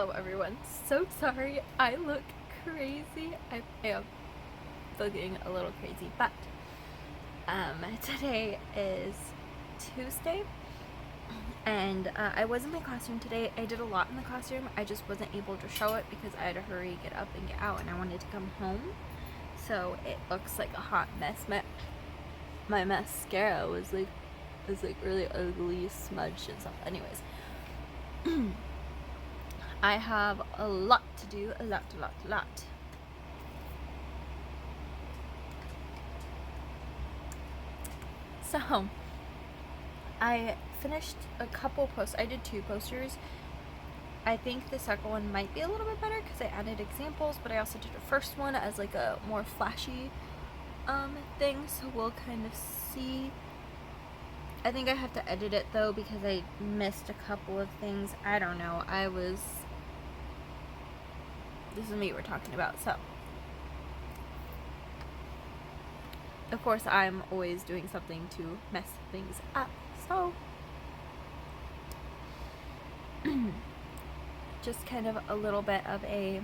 Hello everyone, so sorry I look crazy. I am looking a little crazy, but today is Tuesday and I was in my classroom today. I did a lot in the classroom. I just wasn't able to show it because I had to hurry, get up and get out, and I wanted to come home. So it looks like a hot mess. My mascara was like really ugly, smudged and stuff. Anyways, I have a lot to do, a lot. So, I finished a couple posts. I did 2 posters. I think the second one might be a little bit better because I added examples, but I also did the first one as like a more flashy thing, so we'll kind of see. I think I have to edit it though because I missed a couple of things. I don't know. This is me we're talking about, so. Of course, I'm always doing something to mess things up, so. Just kind of a little bit of a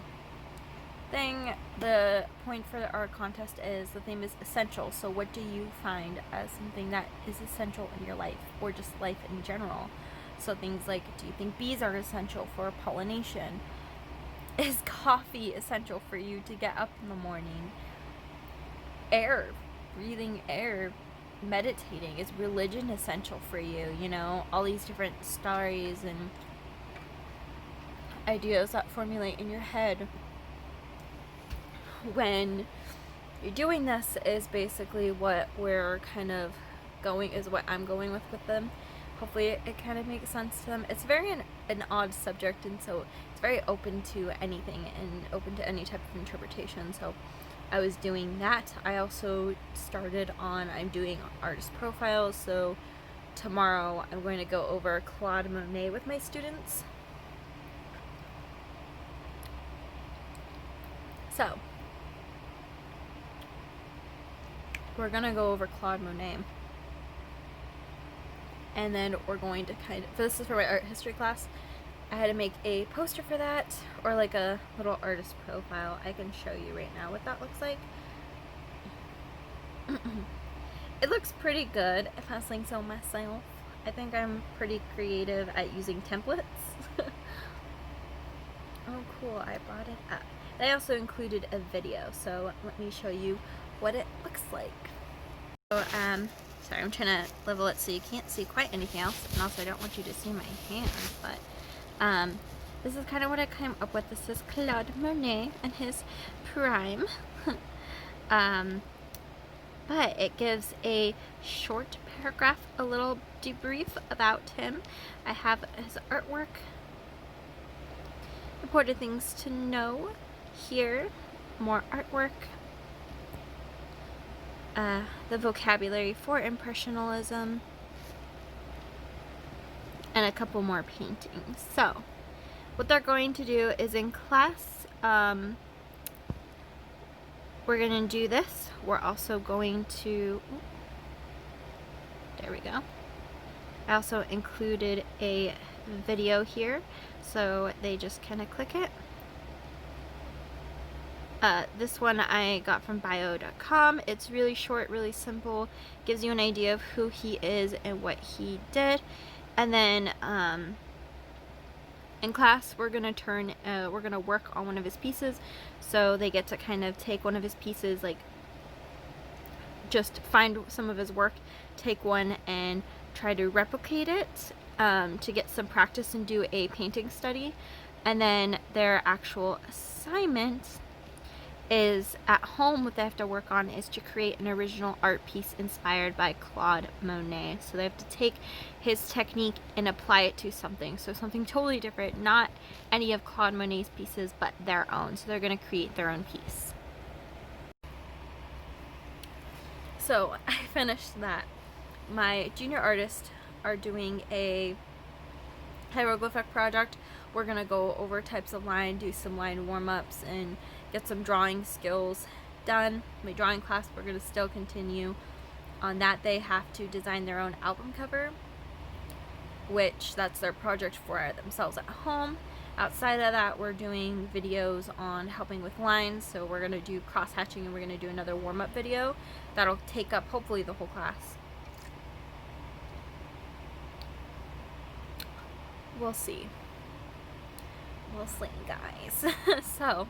thing. The point for the art contest is, the theme is essential. So what do you find as something that is essential in your life, or just life in general? So things like, do you think bees are essential for pollination? Is coffee essential for you to get up in the morning? Breathing air, meditating, is religion essential for you? You know, all these different stories and ideas that formulate in your head when you're doing this is basically what we're kind of going, is what I'm going with them. Hopefully it kind of makes sense to them. It's very an odd subject, and so it's very open to anything and open to any type of interpretation. So I was doing that. I also I'm doing artist profiles, so tomorrow I'm going to go over Claude Monet with my students. So we're gonna go over Claude Monet, and then we're going to this is for my art history class. I had to make a poster for that, or like a little artist profile. I can show you right now what that looks like. It looks pretty good, if I say so myself. I think I'm pretty creative at using templates. Oh cool, I brought it up. I also included a video, so let me show you what it looks like. So, sorry, I'm trying to level it so you can't see quite anything else, and also I don't want you to see my hand, but this is kind of what I came up with. This is Claude Monet and his prime. But it gives a short paragraph, a little debrief about him. I have his artwork, important things to know here, more artwork, the vocabulary for Impressionism, and a couple more paintings. So what they're going to do is, in class, we're going to do this. We're also going to, there we go. I also included a video here, so they just kind of click it. This one I got from bio.com. It's really short, really simple, gives you an idea of who he is and what he did. And then in class we're gonna work on one of his pieces, so they get to kind of take one of his pieces, like just find some of his work, take one and try to replicate it to get some practice and do a painting study. And then their actual assignment is at home. What they have to work on is to create an original art piece inspired by Claude Monet. So they have to take his technique and apply it to something. So something totally different, not any of Claude Monet's pieces, but their own. So they're going to create their own piece. So I finished that. My junior artists are doing a hieroglyphic project. We're going to go over types of line, do some line warm-ups, and get some drawing skills done. My drawing class, we're going to still continue on that. They have to design their own album cover, which that's their project for themselves at home. Outside of that, we're doing videos on helping with lines, so we're going to do cross hatching, and we're going to do another warm-up video that'll take up hopefully the whole class. We'll see. We'll see, guys. So,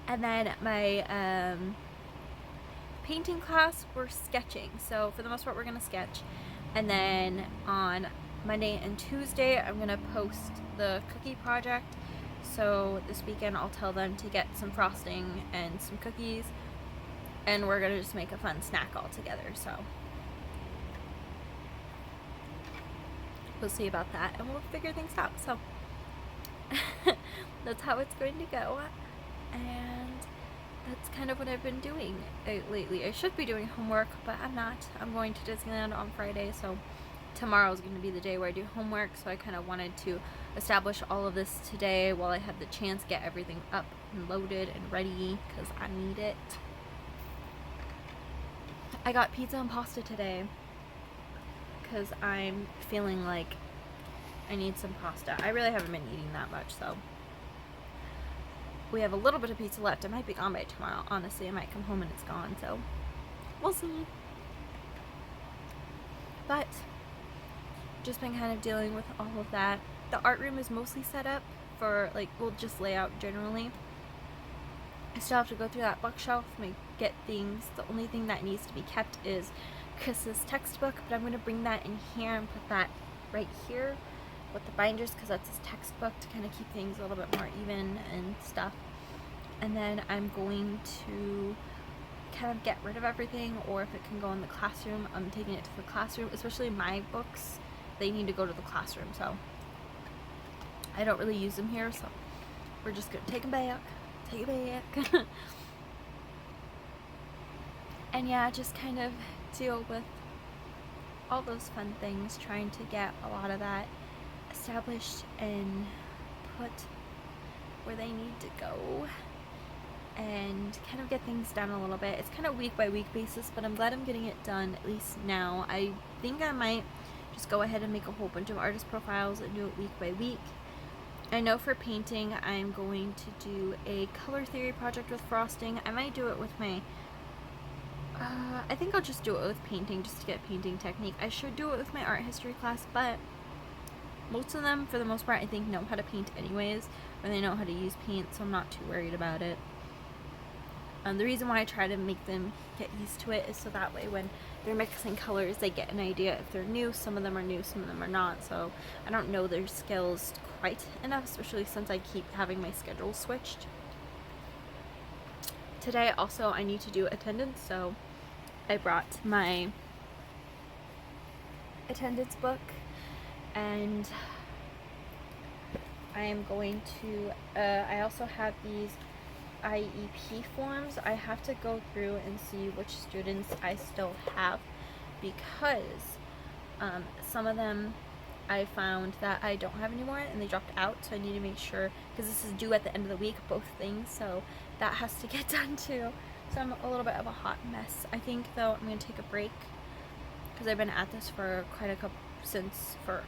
and then my painting class, we're sketching. So for the most part, we're gonna sketch, and then on Monday and Tuesday, I'm gonna post the cookie project. So this weekend, I'll tell them to get some frosting and some cookies, and we're gonna just make a fun snack all together. So we'll see about that, and we'll figure things out. So that's how it's going to go, and that's kind of what I've been doing lately. I should be doing homework, but I'm not. I'm going to Disneyland on Friday, so tomorrow's going to be the day where I do homework, so I kind of wanted to establish all of this today while I had the chance, get everything up and loaded and ready, because I need it. I got pizza and pasta today because I'm feeling like I need some pasta. I really haven't been eating that much, so we have a little bit of pizza left. It might be gone by tomorrow. Honestly, I might come home and it's gone, so we'll see. But just been kind of dealing with all of that. The art room is mostly set up for, like, we'll just lay out generally. I still have to go through that bookshelf, get things. The only thing that needs to be kept is Chris's textbook, but I'm going to bring that in here and put that right here with the binders, because that's his textbook, to kind of keep things a little bit more even and stuff. And then I'm going to kind of get rid of everything, or if it can go in the classroom, I'm taking it to the classroom. Especially my books, they need to go to the classroom, so I don't really use them here, so we're just going to take them back. Take it back. And yeah, just kind of deal with all those fun things, trying to get a lot of that established and put where they need to go, and kind of get things done a little bit. It's kind of week by week basis, but I'm glad I'm getting it done at least now. I think I might just go ahead and make a whole bunch of artist profiles and do it week by week. I know for painting, I'm going to do a color theory project with frosting. I might do it with my I think I'll just do it with painting, just to get painting technique. I should do it with my art history class, but most of them, for the most part, I think know how to paint anyways, or they know how to use paint, so I'm not too worried about it. The reason why I try to make them get used to it is so that way when they're mixing colors, they get an idea if they're new. Some of them are new, some of them are not, so I don't know their skills quite enough, especially since I keep having my schedule switched. Today also I need to do attendance, so I brought my attendance book, and I am going to, I also have these IEP forms. I have to go through and see which students I still have, because some of them I found that I don't have anymore and they dropped out, so I need to make sure, because this is due at the end of the week, both things, so that has to get done too. So I'm a little bit of a hot mess. I think though I'm going to take a break, because I've been at this for quite a couple, for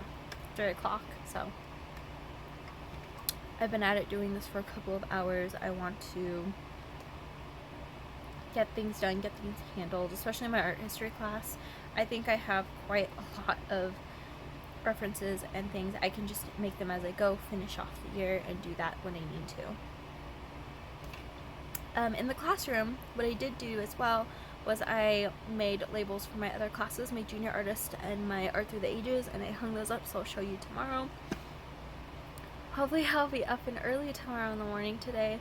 3 o'clock, so I've been at it doing this for a couple of hours. I want to get things done, get things handled, especially in my art history class. I think I have quite a lot of references and things. I can just make them as I go, finish off the year, and do that when I need to. In the classroom, what I did do as well was I made labels for my other classes, my junior artist and my art through the ages, and I hung those up, so I'll show you tomorrow. Hopefully I'll be up and early tomorrow in the morning. Today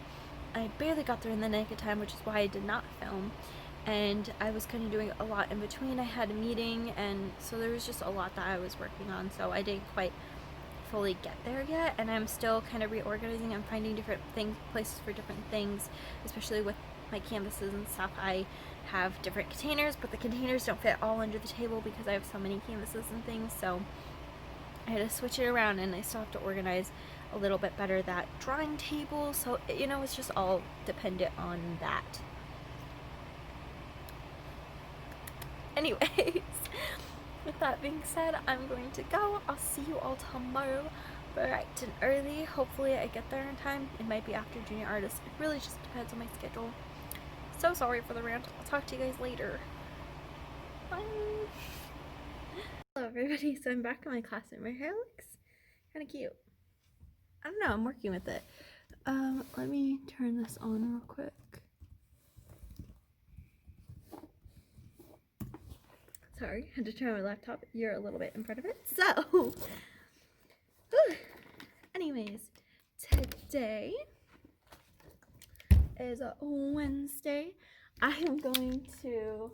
I barely got there in the nick of time, which is why I did not film, and I was kind of doing a lot in between. I had a meeting, and so there was just a lot that I was working on, so I didn't quite fully get there yet, and I'm still kind of reorganizing and finding different places for different things, especially with my canvases and stuff. I have different containers, but the containers don't fit all under the table because I have so many canvases and things, so I had to switch it around, and I still have to organize a little bit better that drawing table, so you know, it's just all dependent on that. Anyways, with that being said, I'm going to go. I'll see you all tomorrow But alright, an early. Hopefully I get there in time. It might be after junior artist. It really just depends on my schedule. So sorry for the rant. I'll talk to you guys later. Bye. Hello everybody. So I'm back in my classroom. My hair looks kind of cute. I don't know. I'm working with it. Let me turn this on real quick. Sorry, I had to turn on my laptop. You're a little bit in front of it. So, anyways, today is a Wednesday. I am going to,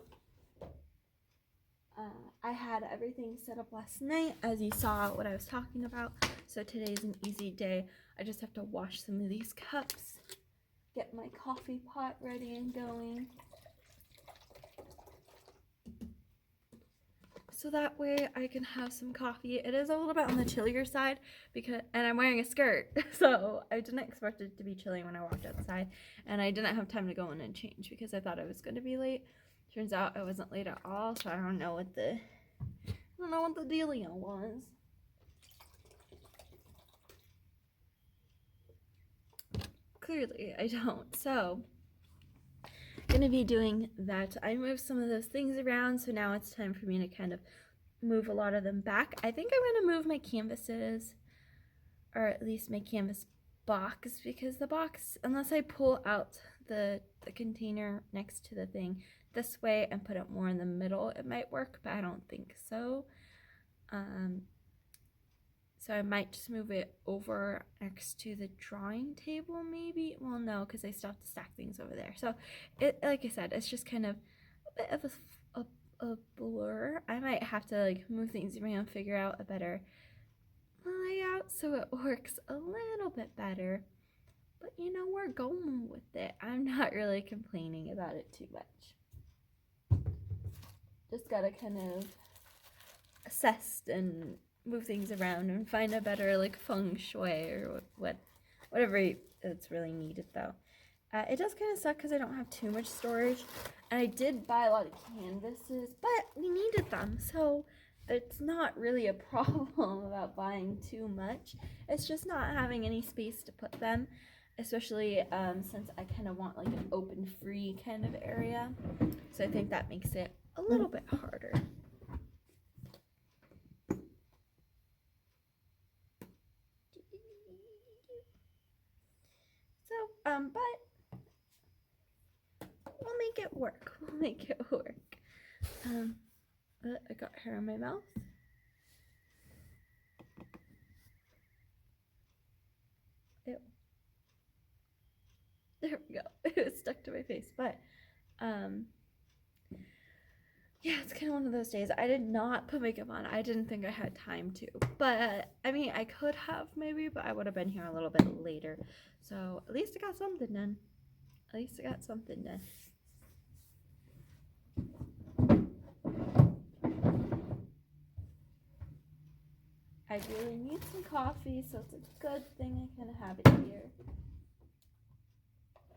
I had everything set up last night, as you saw what I was talking about. So today's an easy day. I just have to wash some of these cups, get my coffee pot ready and going. So that way I can have some coffee. It is a little bit on the chillier side and I'm wearing a skirt. So I didn't expect it to be chilly when I walked outside, and I didn't have time to go in and change because I thought I was going to be late. Turns out I wasn't late at all, so I don't know what the dealio was. Clearly I don't. So gonna be doing that. I moved some of those things around, so now it's time for me to kind of move a lot of them back. I think I'm gonna move my canvases, or at least my canvas box, because the box, unless I pull out the container next to the thing this way and put it more in the middle, it might work, but I don't think so. So I might just move it over next to the drawing table, maybe. Well, no, because I still have to stack things over there. So, like I said, it's just kind of a bit of a blur. I might have to like move things around, figure out a better layout so it works a little bit better. But you know, we're going with it. I'm not really complaining about it too much. Just gotta kind of assess and move things around and find a better like feng shui or whatever that's really needed though. It does kind of suck because I don't have too much storage, and I did buy a lot of canvases, but we needed them, so it's not really a problem about buying too much. It's just not having any space to put them, especially since I kind of want like an open free kind of area, so I think that makes it a little bit harder. But we'll make it work. We'll make it work. I got hair in my mouth. Ew. There we go. It was stuck to my face, but yeah, it's kind of one of those days. I did not put makeup on. I didn't think I had time to, but I mean, I could have maybe, but I would have been here a little bit later. So at least I got something done. At least I got something done. I really need some coffee, so it's a good thing I kind of have it here.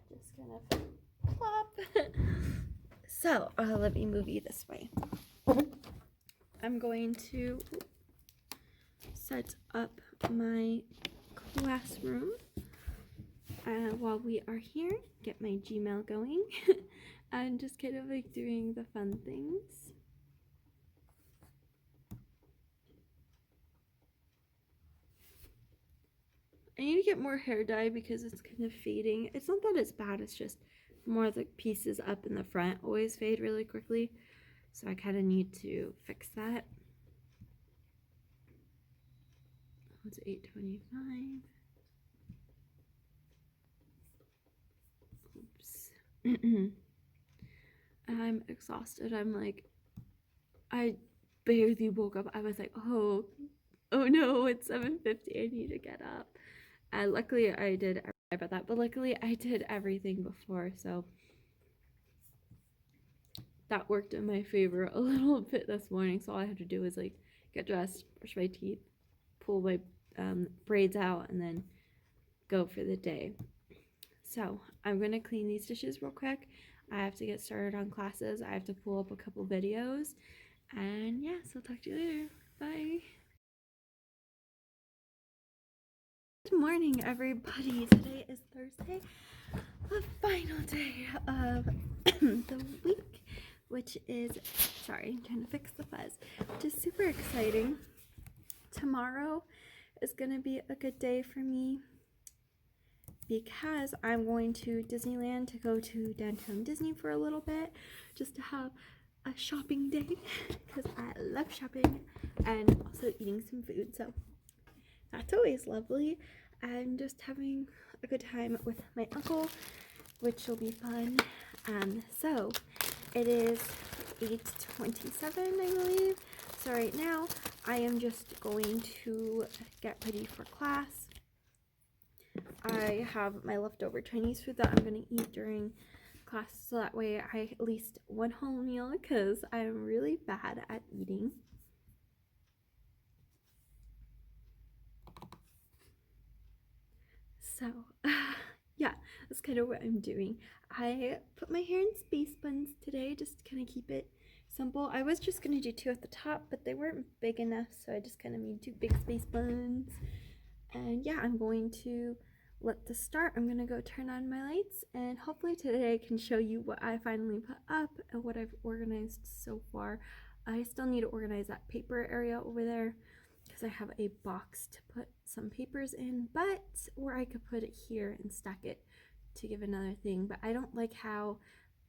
Just kind of plop. So let me move you this way. I'm going to set up my classroom while we are here, get my Gmail going, and just kind of like doing the fun things. I need to get more hair dye because it's kind of fading. It's not that it's bad, it's just more of the pieces up in the front always fade really quickly. So I kind of need to fix that. It's 8:25. Oops. I'm exhausted. I'm like, I barely woke up. I was like, oh no, it's 7:50. I need to get up. Luckily I did, about that, but luckily I did everything before, so that worked in my favor a little bit this morning. So all I had to do was like get dressed, brush my teeth, pull my braids out, and then go for the day. So I'm gonna clean these dishes real quick. I have to get started on classes. I have to pull up a couple videos, and yeah, so talk to you later. Bye. Good morning, everybody. Today is Thursday, the final day of the week, which is, sorry, I'm trying to fix the fuzz, which is super exciting. Tomorrow is going to be a good day for me because I'm going to Disneyland to go to Downtown Disney for a little bit, just to have a shopping day because I love shopping and also eating some food, so that's always lovely. And just having a good time with my uncle, which will be fun. So it is 8:27, I believe. So right now I am just going to get ready for class. I have my leftover Chinese food that I'm going to eat during class, so that way I at least one whole meal, because I'm really bad at eating. So, yeah, that's kind of what I'm doing. I put my hair in space buns today, just to kind of keep it simple. I was just going to do two at the top, but they weren't big enough, so I just kind of made two big space buns. And yeah, I'm going to let this start. I'm going to go turn on my lights, and hopefully today I can show you what I finally put up and what I've organized so far. I still need to organize that paper area over there, because I have a box to put some papers in, or I could put it here and stack it to give another thing. But I don't like how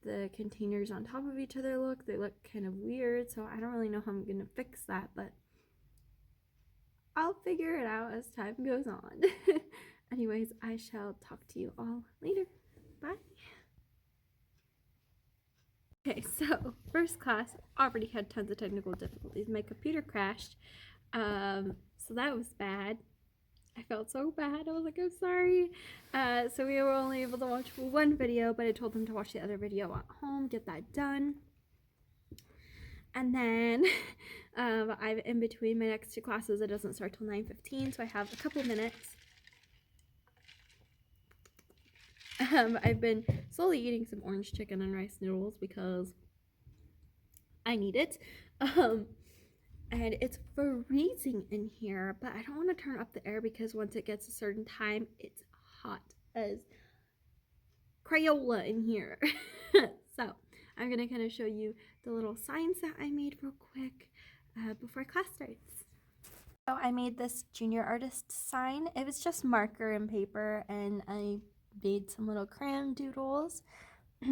the containers on top of each other look. They look kind of weird, so I don't really know how I'm gonna fix that, but I'll figure it out as time goes on. Anyways, I shall talk to you all later. Bye. Okay, so first class already had tons of technical difficulties. My computer crashed, so that was bad. I felt so bad. I was like, I'm sorry. So we were only able to watch one video, but I told them to watch the other video at home, get that done. And then I'm in between my next two classes. It doesn't start till 9:15, so I have a couple minutes. I've been slowly eating some orange chicken and rice noodles because I need it. And it's freezing in here, but I don't want to turn up the air because once it gets a certain time, it's hot as Crayola in here. So I'm gonna kind of show you the little signs that I made real quick before class starts. So I made this junior artist sign. It was just marker and paper, and I made some little crayon doodles.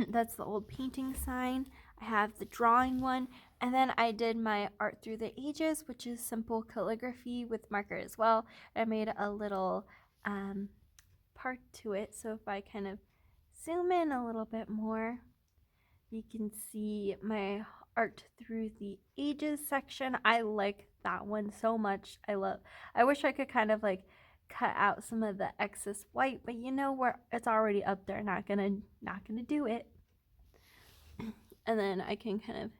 That's the old painting sign. I have the drawing one, and then I did my art through the ages, which is simple calligraphy with marker as well. I made a little part to it, so if I kind of zoom in a little bit more, you can see my art through the ages section. I like that one so much. I wish I could kind of like cut out some of the excess white, but you know where it's already up there, not gonna do it. And then I can kind of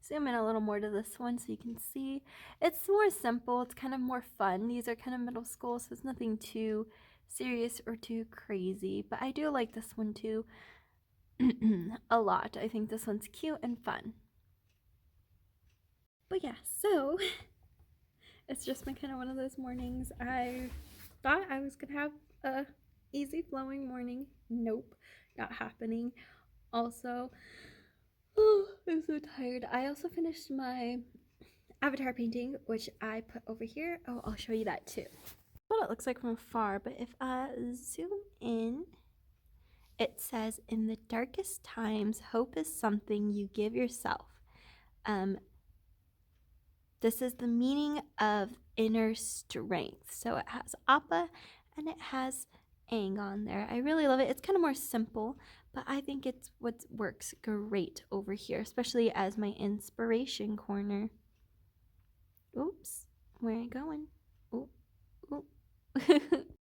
zoom in a little more to this one so you can see. It's more simple, it's kind of more fun. These are kind of middle school, so it's nothing too serious or too crazy, but I do like this one too a lot. I think this one's cute and fun. But yeah, so it's just been kind of one of those mornings. I thought I was gonna have a easy flowing morning. Nope, not happening. Also, oh, I'm so tired. I also finished my avatar painting, which I put over here. Oh, I'll show you that too. What it looks like from afar, but if I zoom in, it says, in the darkest times, hope is something you give yourself. This is the meaning of inner strength. So it has Appa and it has Aang on there. I really love it. It's kind of more simple, but I think it's what works great over here, especially as my inspiration corner. Oops, where are you going? Oop, oop.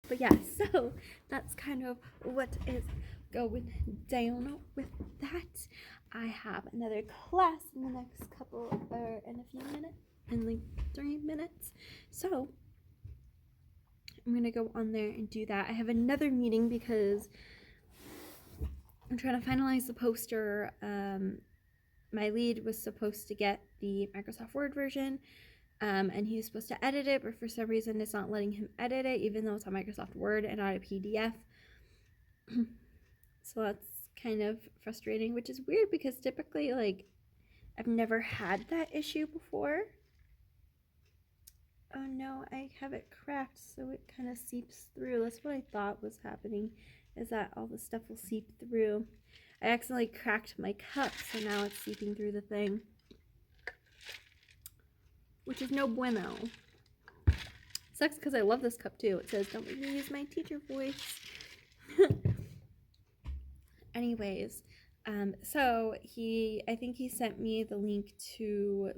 But yeah, so that's kind of what is going down with that. I have another class in the next couple, or in a few minutes, in like 3 minutes. So I'm gonna go on there and do that. I have another meeting because I'm trying to finalize the poster. My lead was supposed to get the Microsoft Word version And he's supposed to edit it, but for some reason it's not letting him edit it, even though it's on Microsoft Word and not a PDF. So that's kind of frustrating, which is weird because typically, like, I've never had that issue before. Oh no, I have it cracked, so it kind of seeps through. That's what I thought was happening, is that all the stuff will seep through. I accidentally cracked my cup, so now it's seeping through the thing, which is no bueno. Sucks because I love this cup too. It says, "Don't make me use my teacher voice." Anyways, so I think he sent me the link to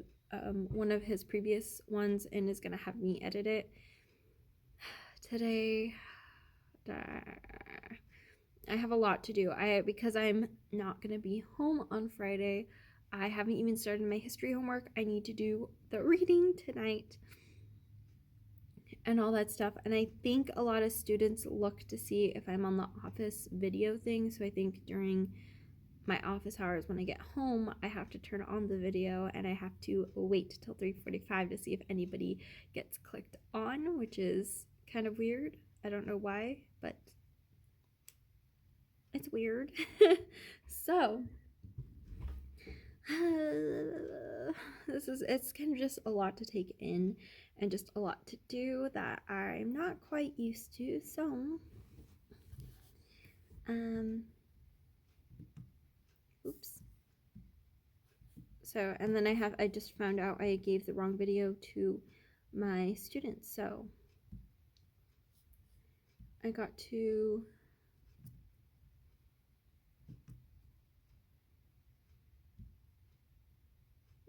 one of his previous ones and is gonna have me edit it today. I have a lot to do. Because I'm not gonna be home on Friday. I haven't even started my history homework. I need to do the reading tonight and all that stuff. And I think a lot of students look to see if I'm on the office video thing. So I think during my office hours when I get home, I have to turn on the video and I have to wait till 3:45 to see if anybody gets clicked on, which is kind of weird. I don't know why, but it's weird. So it's kind of just a lot to take in and just a lot to do that I'm not quite used to. So oops. So, and then I just found out I gave the wrong video to my students. So I got to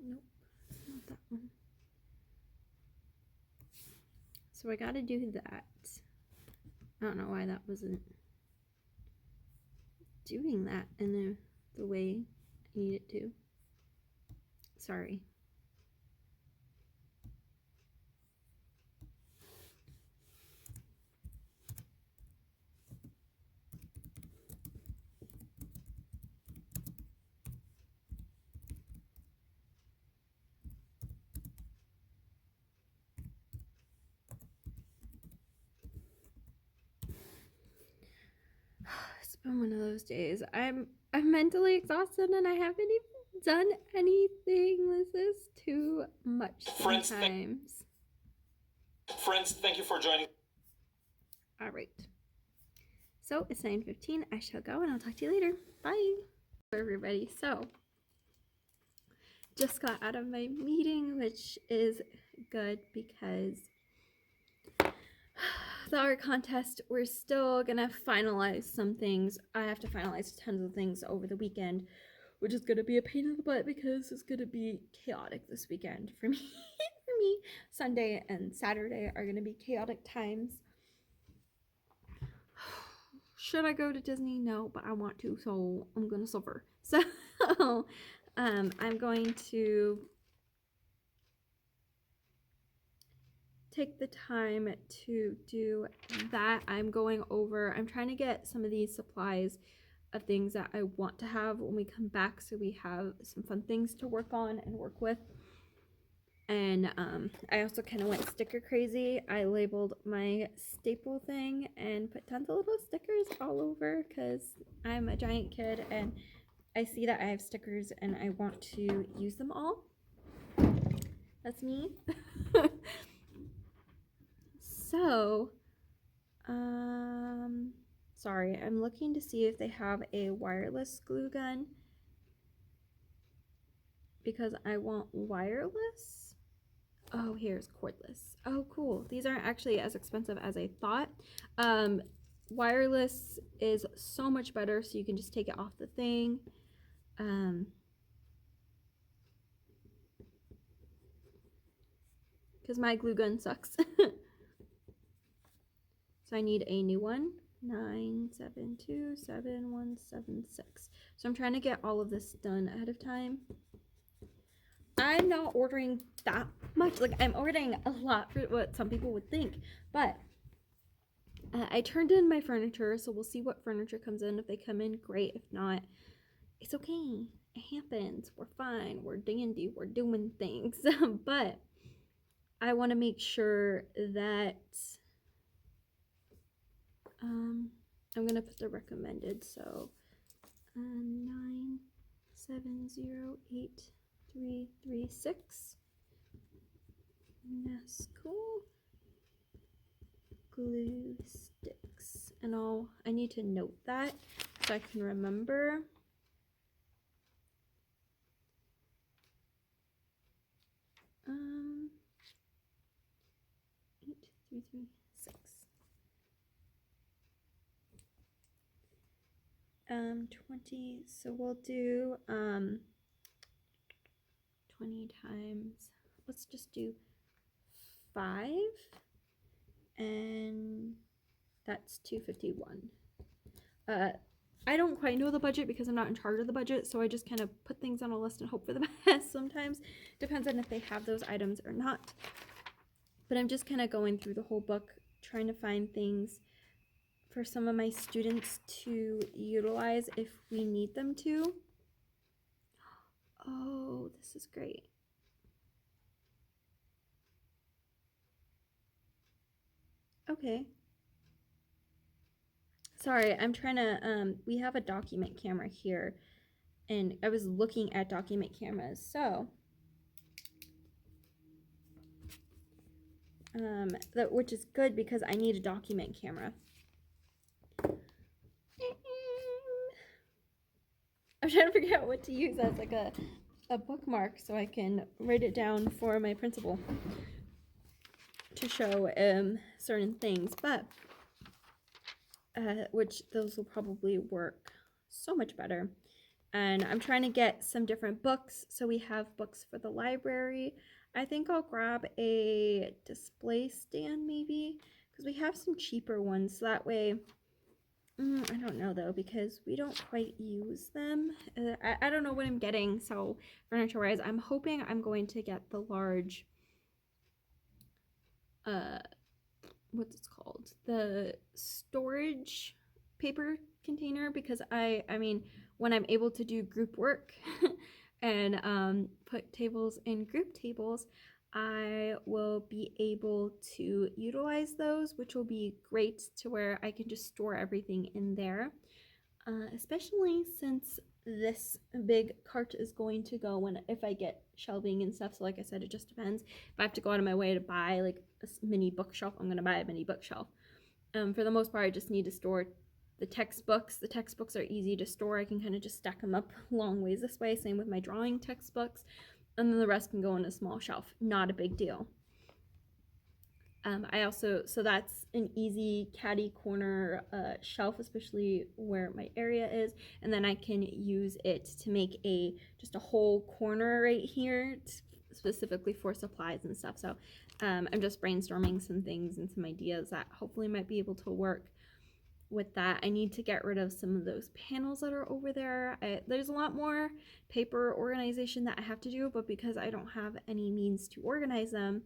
nope, not that one. So I got to do that. I don't know why that wasn't doing that in the way I need it to. Sorry. It's been one of those days. I'm mentally exhausted and I haven't even done anything. This is too much sometimes. Friends, thank you for joining. All right. So it's 9:15. I shall go and I'll talk to you later. Bye, everybody. So just got out of my meeting, which is good because the art contest, we're still gonna finalize some things. I have to finalize tons of things over the weekend, which is gonna be a pain in the butt because it's gonna be chaotic this weekend for me. For me, Sunday and Saturday are gonna be chaotic times. Should I go to Disney? No, but I want to, so I'm gonna suffer. So I'm going to take the time to do that. I'm trying to get some of these supplies of things that I want to have when we come back, so we have some fun things to work on and work with. And I also kind of went sticker crazy. I labeled my staple thing and put tons of little stickers all over because I'm a giant kid and I see that I have stickers and I want to use them all. That's me. So, sorry, I'm looking to see if they have a wireless glue gun because I want wireless. Oh, here's cordless. Oh, cool. These aren't actually as expensive as I thought. Wireless is so much better, so you can just take it off the thing. Because my glue gun sucks. So I need a new one. 9727176. So I'm trying to get all of this done ahead of time. I'm not ordering that much. Like, I'm ordering a lot for what some people would think, but I turned in my furniture, so we'll see what furniture comes in. If they come in, great. If not, it's okay. It happens. We're fine. We're dandy. We're doing things. But I want to make sure that I'm going to put the recommended, so 9708336 Nasco glue sticks, and I need to note that so I can remember. 8336 20, so we'll do 20 times, let's just do 5, and that's 251. I don't quite know the budget because I'm not in charge of the budget, so I just kind of put things on a list and hope for the best sometimes. Depends on if they have those items or not. But I'm just kind of going through the whole book, trying to find things for some of my students to utilize if we need them to. Oh, this is great. Okay. Sorry, I'm trying to, we have a document camera here, and I was looking at document cameras, so which is good because I need a document camera. I'm trying to figure out what to use as like a bookmark so I can write it down for my principal to show certain things, but which those will probably work so much better. And I'm trying to get some different books, so we have books for the library. I think I'll grab a display stand maybe, because we have some cheaper ones, so that way, I don't know though, because we don't quite use them. I don't know what I'm getting, so furniture-wise, I'm hoping I'm going to get the large, what's it called? The storage paper container, because I mean, when I'm able to do group work and put tables in group tables, I will be able to utilize those, which will be great to where I can just store everything in there. Especially since this big cart is going to go if I get shelving and stuff. So like I said, it just depends. If I have to go out of my way to buy like a mini bookshelf, I'm gonna buy a mini bookshelf. For the most part, I just need to store the textbooks. The textbooks are easy to store. I can kind of just stack them up long ways this way. Same with my drawing textbooks. And then the rest can go in a small shelf. Not a big deal. So that's an easy caddy corner shelf, especially where my area is. And then I can use it to make just a whole corner right here specifically for supplies and stuff. So I'm just brainstorming some things and some ideas that hopefully might be able to work with that. I need to get rid of some of those panels that are over there. There's a lot more paper organization that I have to do, but because I don't have any means to organize them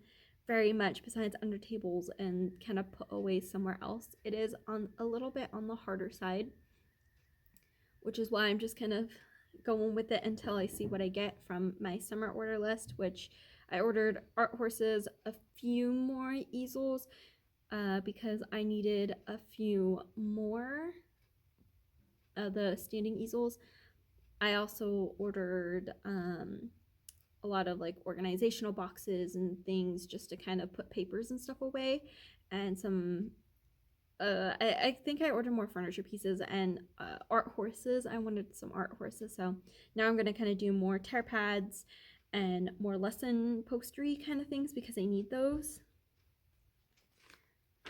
very much besides under tables and kind of put away somewhere else, it is on a little bit on the harder side, which is why I'm just kind of going with it until I see what I get from my summer order list, which I ordered art horses, a few more easels, because I needed a few more the standing easels. I also ordered a lot of like organizational boxes and things just to kind of put papers and stuff away, and some I think I ordered more furniture pieces and art horses. I wanted some art horses, so now I'm going to kind of do more tear pads and more lesson postery kind of things because I need those.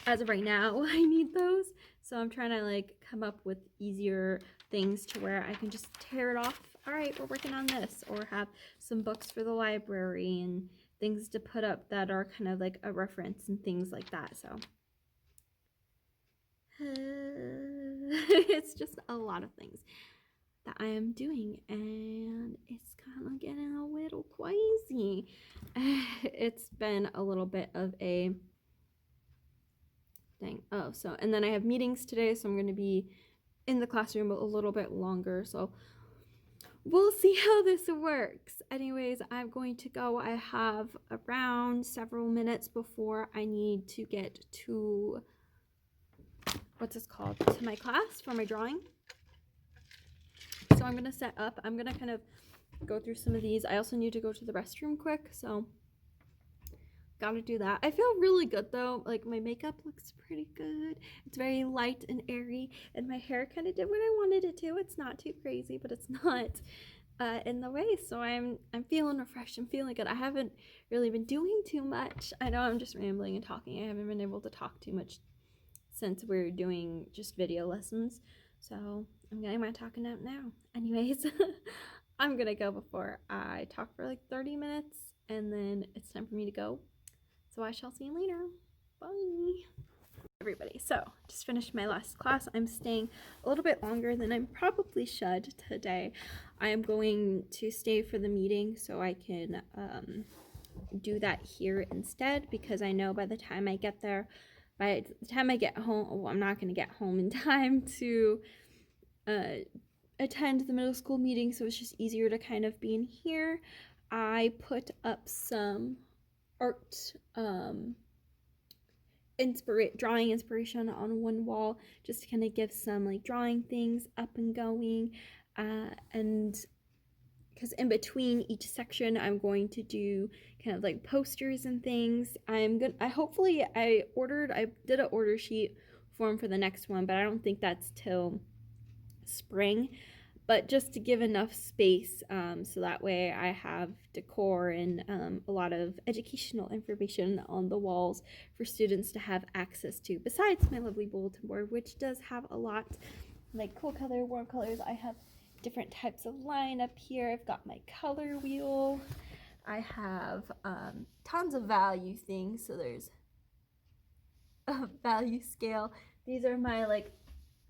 As of right now, I need those, so I'm trying to like come up with easier things to where I can just tear it off. All right, we're working on this, or have some books for the library and things to put up that are kind of like a reference and things like that. So it's just a lot of things that I am doing, and it's kind of getting a little crazy. It's been a little bit of a thing. Oh, so, and then I have meetings today, so I'm going to be in the classroom a little bit longer. So we'll see how this works. Anyways, I'm going to go. I have around several minutes before I need to get to, what's this called, to my class for my drawing. So I'm gonna set up. I'm gonna kind of go through some of these. I also need to go to the restroom quick, so gotta do that. I feel really good though. Like my makeup looks pretty good. It's very light and airy, and my hair kind of did what I wanted it to. It's not too crazy, but it's not in the way. So I'm feeling refreshed. I'm feeling good. I haven't really been doing too much. I know I'm just rambling and talking. I haven't been able to talk too much since we're doing just video lessons. So I'm getting my talking out now. Anyways, I'm gonna go before I talk for like 30 minutes, and then it's time for me to go. So I shall see you later. Bye. Everybody, so just finished my last class. I'm staying a little bit longer than I probably should today. I am going to stay for the meeting so I can do that here instead, because I know by the time I get there, by the time I get home, well, I'm not going to get home in time to attend the middle school meeting, so it's just easier to kind of be in here. I put up some art drawing inspiration on one wall, just to kind of give some like drawing things up and going, and because in between each section I'm going to do kind of like posters and things. I did an order sheet form for the next one, but I don't think that's till spring, but just to give enough space, so that way I have decor and a lot of educational information on the walls for students to have access to, besides my lovely bulletin board, which does have a lot like cool color, warm colors. I have different types of line up here. I've got my color wheel. I have tons of value things. So there's a value scale. These are my like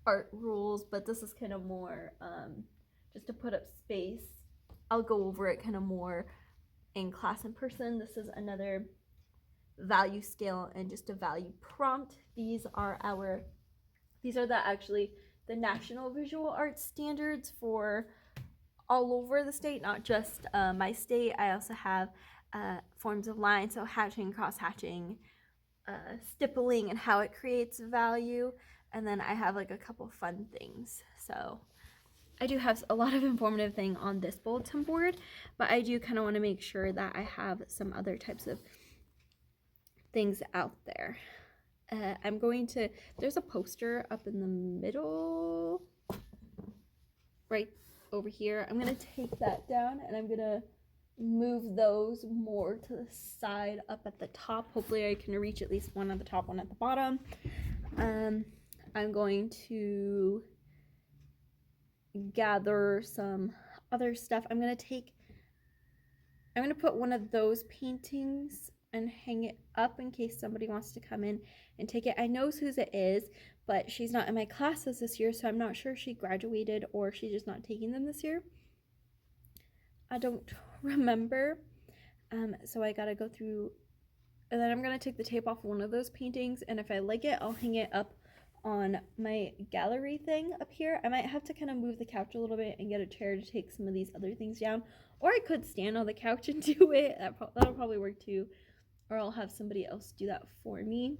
art rules, but this is kind of more just to put up space. I'll go over it kind of more in class in person. This is another value scale and just a value prompt. These are the national visual arts standards for all over the state, not just my state. I also have forms of line, so hatching, cross hatching, stippling, and how it creates value. And then I have like a couple fun things. So I do have a lot of informative thing on this bulletin board, but I do kind of want to make sure that I have some other types of things out there. There's a poster up in the middle, right over here. I'm going to take that down, and I'm going to move those more to the side up at the top. Hopefully I can reach at least one at the top, one at the bottom. I'm going to gather some other stuff. I'm going to put one of those paintings and hang it up in case somebody wants to come in and take it. I know whose it is, but she's not in my classes this year, so I'm not sure if she graduated or she's just not taking them this year. I don't remember. So I gotta go through, and then I'm gonna take the tape off one of those paintings, and if I like it, I'll hang it up on my gallery thing up here. I might have to kind of move the couch a little bit and get a chair to take some of these other things down, or I could stand on the couch and do it. That'll probably work too, or I'll have somebody else do that for me.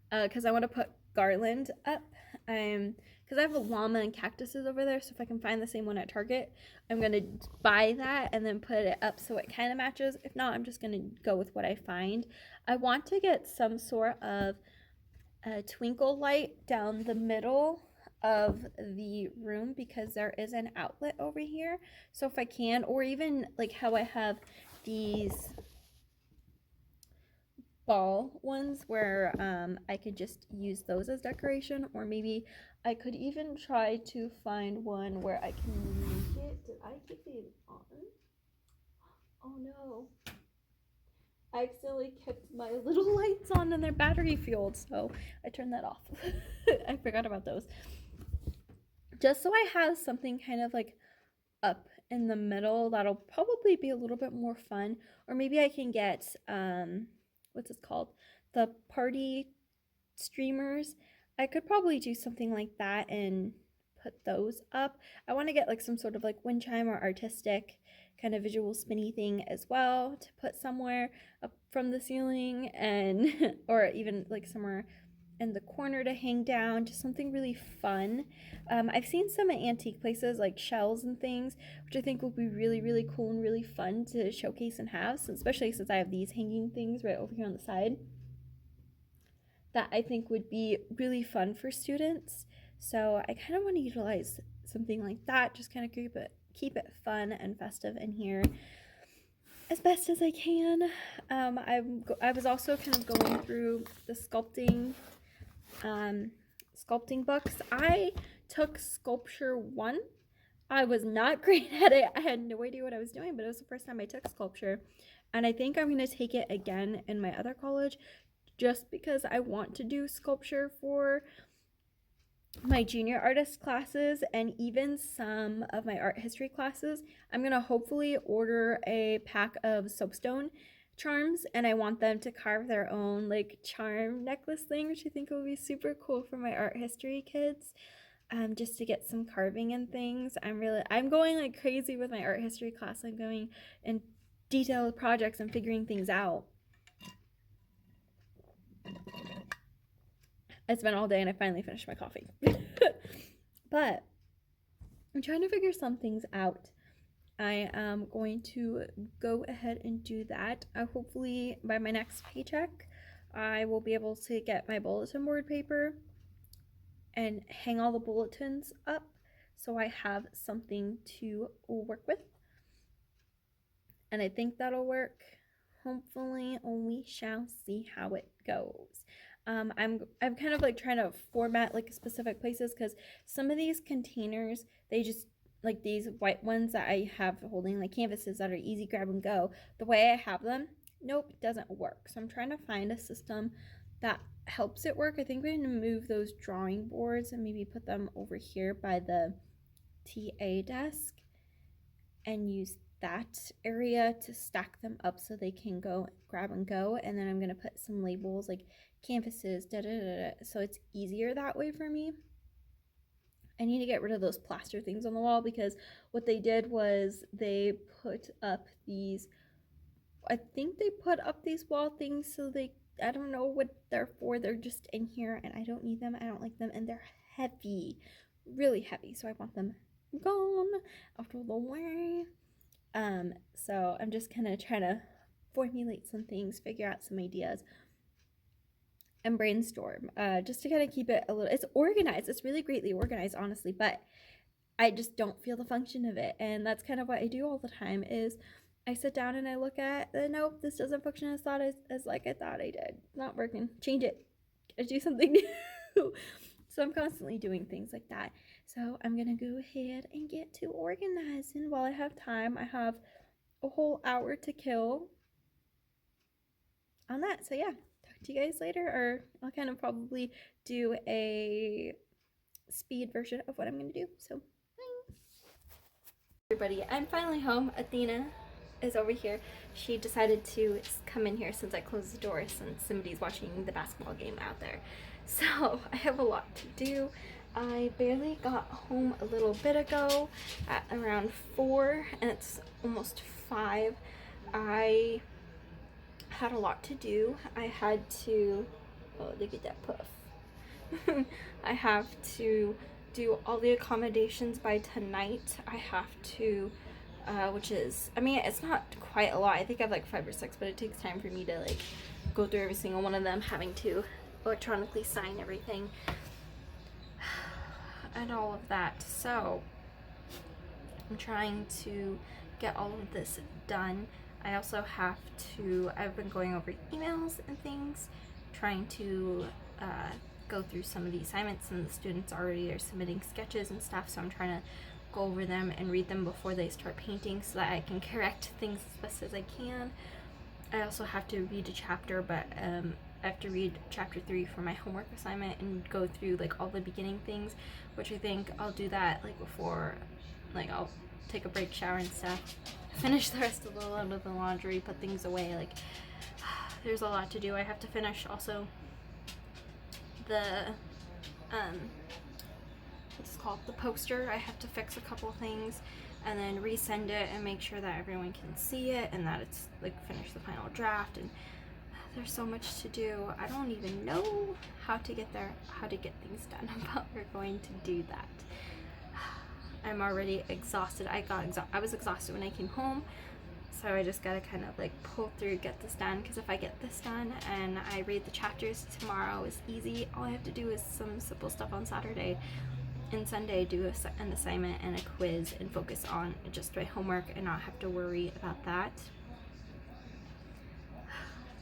Because I want to put garland up. Because I have a llama and cactuses over there, so if I can find the same one at Target, I'm going to buy that and then put it up so it kind of matches. If not, I'm just going to go with what I find. I want to get some sort of a twinkle light down the middle of the room, because there is an outlet over here. So if I can, or even like how I have these ball ones where I could just use those as decoration, or maybe I could even try to find one where I can make it. Did I keep it on? Oh no. I accidentally kept my little lights on and they're battery fueled, so I turned that off. I forgot about those. Just so I have something kind of like up in the middle that'll probably be a little bit more fun. Or maybe I can get what's this called, the party streamers. I could probably do something like that and put those up. I want to get like some sort of like wind chime or artistic kind of visual spinny thing as well to put somewhere up from the ceiling, and or even like somewhere in the corner to hang down, just something really fun. I've seen some antique places like shells and things, which I think will be really, really cool and really fun to showcase and have, especially since I have these hanging things right over here on the side that I think would be really fun for students. So I kind of want to utilize something like that, just kind of keep it fun and festive in here as best as I can. I was also kind of going through the sculpting books. I took sculpture 1. I was not great at it. I had no idea what I was doing, but it was the first time I took sculpture. And I think I'm going to take it again in my other college just because I want to do sculpture for my junior artist classes and even some of my art history classes. I'm going to hopefully order a pack of soapstone charms, and I want them to carve their own like charm necklace thing, which I think will be super cool for my art history kids. Just to get some carving and things. I'm going like crazy with my art history class. I'm going in detailed projects and figuring things out. It's been all day and I finally finished my coffee. But I'm trying to figure some things out. I am going to go ahead and do that. Hopefully by my next paycheck, I will be able to get my bulletin board paper and hang all the bulletins up so I have something to work with. And I think that'll work. Hopefully, we shall see how it goes. I'm kind of like trying to format like specific places, because some of these containers, they just like these white ones that I have holding like canvases that are easy grab and go, the way I have them, nope, it doesn't work. So I'm trying to find a system that helps it work. I think we're going to move those drawing boards and maybe put them over here by the TA desk and use that area to stack them up so they can go grab and go. And then I'm going to put some labels like canvases, so it's easier that way for me. I need to get rid of those plaster things on the wall, because what they did was they put up these, I think they put up these wall things so I don't know what they're for. They're just in here and I don't need them. I don't like them, and they're heavy, really heavy. So I want them gone, out of the way. So I'm just kind of trying to formulate some things, figure out some ideas, and brainstorm, just to kind of keep it a little, it's organized. It's really greatly organized, honestly, but I just don't feel the function of it. And that's kind of what I do all the time is I sit down and I look at, nope, this doesn't function as like I thought I did. Not working. Change it. Gotta do something new. So I'm constantly doing things like that. So I'm going to go ahead and get to organizing while I have time. I have a whole hour to kill on that. So yeah, talk to you guys later, or I'll kind of probably do a speed version of what I'm going to do. So bye. Everybody, I'm finally home. Athena is over here. She decided to come in here since I closed the door, since somebody's watching the basketball game out there. So I have a lot to do. I barely got home a little bit ago at around 4, and it's almost 5. I had a lot to do. I had to, oh, look at that puff. I have to do all the accommodations by tonight. I have to, which is, I mean, it's not quite a lot. I think I have like 5 or 6, but it takes time for me to like go through every single one of them, having to electronically sign everything and all of that. So I'm trying to get all of this done. I also have to, I've been going over emails and things, trying to go through some of the assignments, and the students already are submitting sketches and stuff, so I'm trying to go over them and read them before they start painting so that I can correct things as best as I can. I also have to read a chapter, but I have to read chapter 3 for my homework assignment and go through like all the beginning things, which I think I'll do that like before, like I'll take a break, shower and stuff, finish the rest of the load of the laundry, put things away. Like there's a lot to do. I have to finish also the what's it called, the poster. I have to fix a couple things and then resend it and make sure that everyone can see it and that it's like finish the final draft. And there's so much to do. I don't even know how to get things done, but we're going to do that. I'm already exhausted. I was exhausted when I came home, so I just gotta kind of like pull through, get this done, because if I get this done and I read the chapters tomorrow, is easy. All I have to do is some simple stuff on Saturday and Sunday, do an assignment and a quiz and focus on just my homework and not have to worry about that.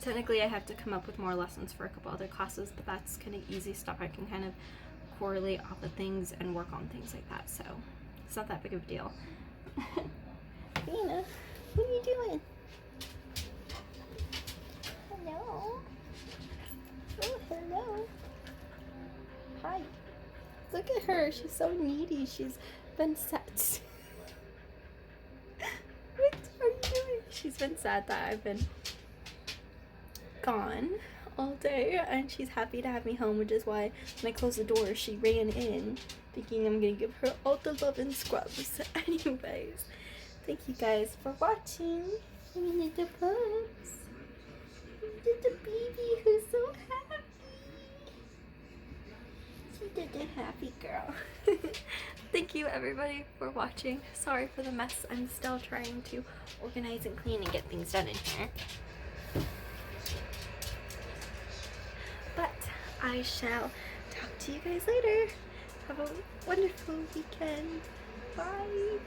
Technically I have to come up with more lessons for a couple other classes, but that's kind of easy stuff. I can kind of correlate off of things and work on things like that, so it's not that big of a deal. Lena, what are you doing? Hello. Oh, hello. Hi. Look at her. She's so needy. She's been sad. What are you doing? She's been sad that I've been gone all day, and she's happy to have me home, which is why when I closed the door, she ran in thinking I'm gonna give her all the love and scrubs. Anyways, thank you guys for watching. We did the Buns. We did the baby who's so happy. She did the happy girl. Thank you everybody for watching. Sorry for the mess. I'm still trying to organize and clean and get things done in here. But I shall talk to you guys later. Have a wonderful weekend. Bye.